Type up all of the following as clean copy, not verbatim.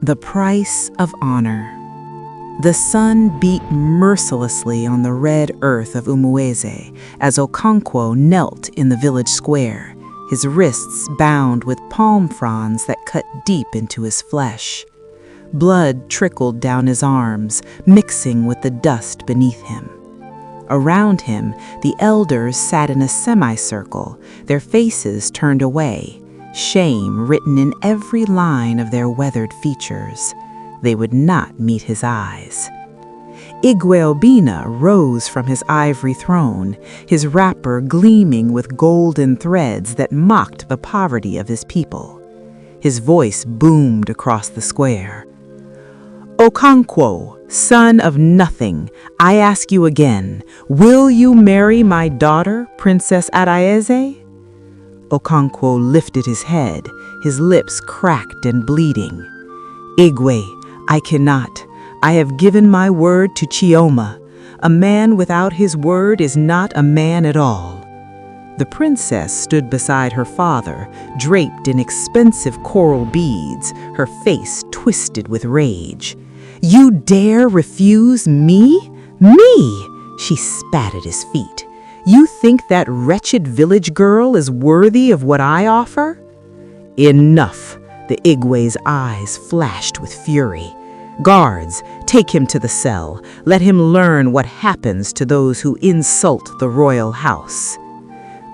The price of honor. The sun beat mercilessly on the red earth of Umueze as Okonkwo knelt in the village square, his wrists bound with palm fronds that cut deep into his flesh. Blood trickled down his arms, mixing with the dust beneath him. Around him, the elders sat in a semicircle, their faces turned away, shame written in every line of their weathered features. They would not meet his eyes. Igwe Obinna rose from his ivory throne, his wrapper gleaming with golden threads that mocked the poverty of his people. His voice boomed across the square. "Okonkwo, son of nothing, I ask you again, will you marry my daughter, Princess Adaeze?" Okonkwo lifted his head, his lips cracked and bleeding. "Igwe, I cannot. I have given my word to Chioma. A man without his word is not a man at all." The princess stood beside her father, draped in expensive coral beads, her face twisted with rage. "You dare refuse me? Me?" She spat at his feet. "You think that wretched village girl is worthy of what I offer?" "Enough!" The Igwe's eyes flashed with fury. "Guards, take him to the cell. Let him learn what happens to those who insult the royal house."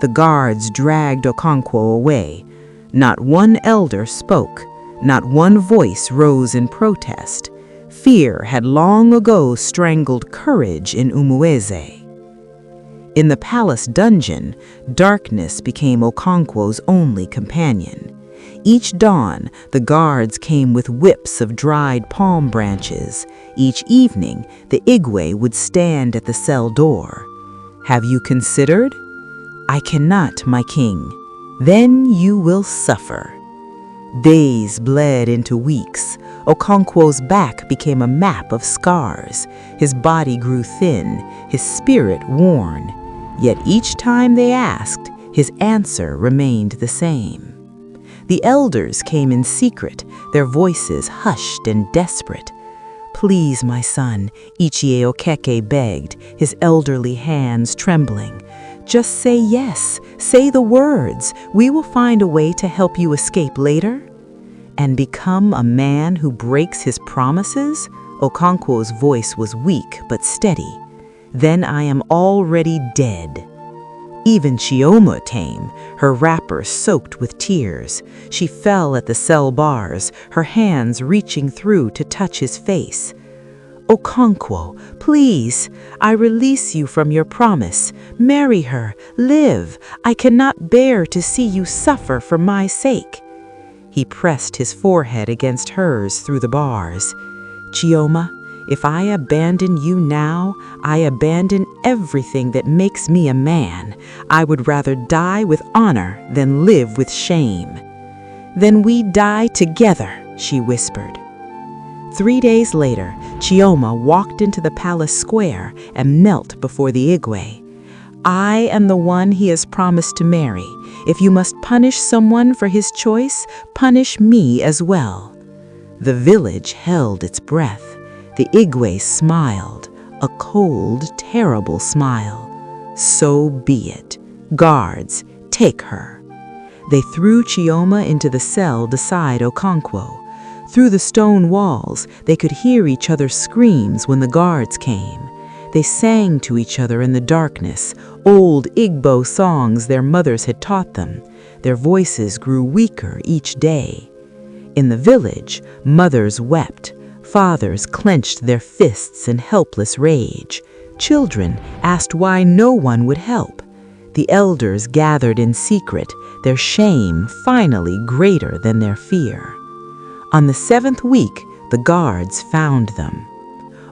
The guards dragged Okonkwo away. Not one elder spoke. Not one voice rose in protest. Fear had long ago strangled courage in Umueze. In the palace dungeon, darkness became Okonkwo's only companion. Each dawn, the guards came with whips of dried palm branches. Each evening, the Igwe would stand at the cell door. "Have you considered?" "I cannot, my king." "Then you will suffer." Days bled into weeks. Okonkwo's back became a map of scars. His body grew thin, his spirit worn. Yet each time they asked, his answer remained the same. The elders came in secret, their voices hushed and desperate. "Please, my son," Ichie Okeke begged, his elderly hands trembling. "Just say yes, say the words. We will find a way to help you escape later." "And become a man who breaks his promises?" Okonkwo's voice was weak but steady. "Then I am already dead." Even Chioma came, her wrapper soaked with tears. She fell at the cell bars, her hands reaching through to touch his face. "Okonkwo, please, I release you from your promise. Marry her, live. I cannot bear to see you suffer for my sake." He pressed his forehead against hers through the bars. "Chioma, if I abandon you now, I abandon everything that makes me a man. I would rather die with honor than live with shame." "Then we die together," she whispered. 3 days later, Chioma walked into the palace square and knelt before the Igwe. "I am the one he has promised to marry. If you must punish someone for his choice, punish me as well." The village held its breath. The Igwe smiled, a cold, terrible smile. "So be it. Guards, take her." They threw Chioma into the cell beside Okonkwo. Through the stone walls, they could hear each other's screams when the guards came. They sang to each other in the darkness, old Igbo songs their mothers had taught them. Their voices grew weaker each day. In the village, mothers wept. Fathers clenched their fists in helpless rage. Children asked why no one would help. The elders gathered in secret, their shame finally greater than their fear. On the 7th week, the guards found them.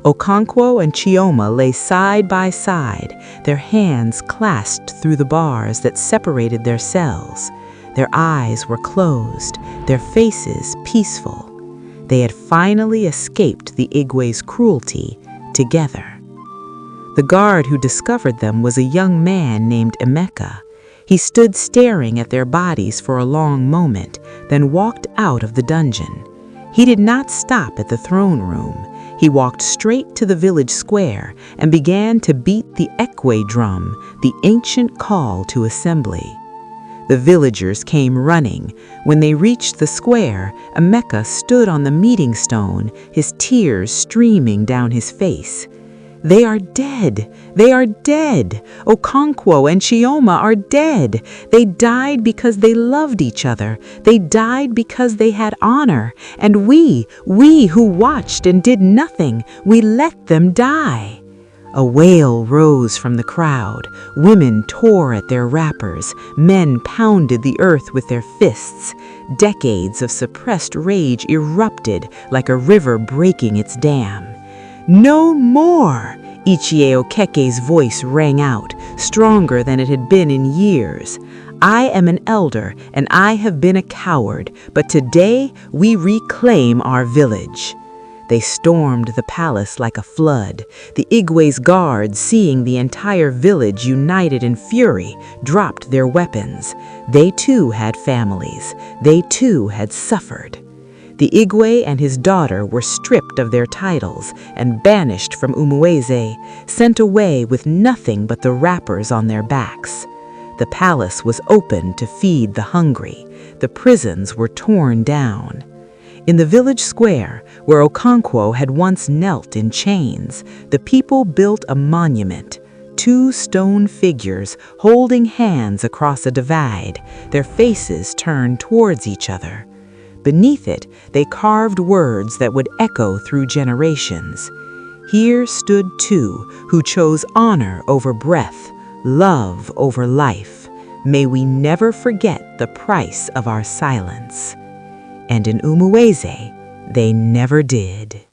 Okonkwo and Chioma lay side by side, their hands clasped through the bars that separated their cells. Their eyes were closed, their faces peaceful. They had finally escaped the Igwe's cruelty together. The guard who discovered them was a young man named Emeka. He stood staring at their bodies for a long moment, then walked out of the dungeon. He did not stop at the throne room. He walked straight to the village square and began to beat the Igwe drum, the ancient call to assembly. The villagers came running. When they reached the square, Emeka stood on the meeting stone, his tears streaming down his face. "They are dead! They are dead! Okonkwo and Chioma are dead! They died because they loved each other. They died because they had honor. And we who watched and did nothing, we let them die." A wail rose from the crowd. Women tore at their wrappers. Men pounded the earth with their fists. Decades of suppressed rage erupted like a river breaking its dam. "No more!" Ichie Okeke's voice rang out, stronger than it had been in years. "I am an elder, and I have been a coward, but today we reclaim our village." They stormed the palace like a flood. The Igwe's guards, seeing the entire village united in fury, dropped their weapons. They too had families. They too had suffered. The Igwe and his daughter were stripped of their titles and banished from Umueze, sent away with nothing but the wrappers on their backs. The palace was open to feed the hungry. The prisons were torn down. In the village square, where Okonkwo had once knelt in chains, the people built a monument. 2 stone figures holding hands across a divide, their faces turned towards each other. Beneath it, they carved words that would echo through generations. Here stood 2 who chose honor over breath, love over life. May we never forget the price of our silence. And in Umueze, they never did.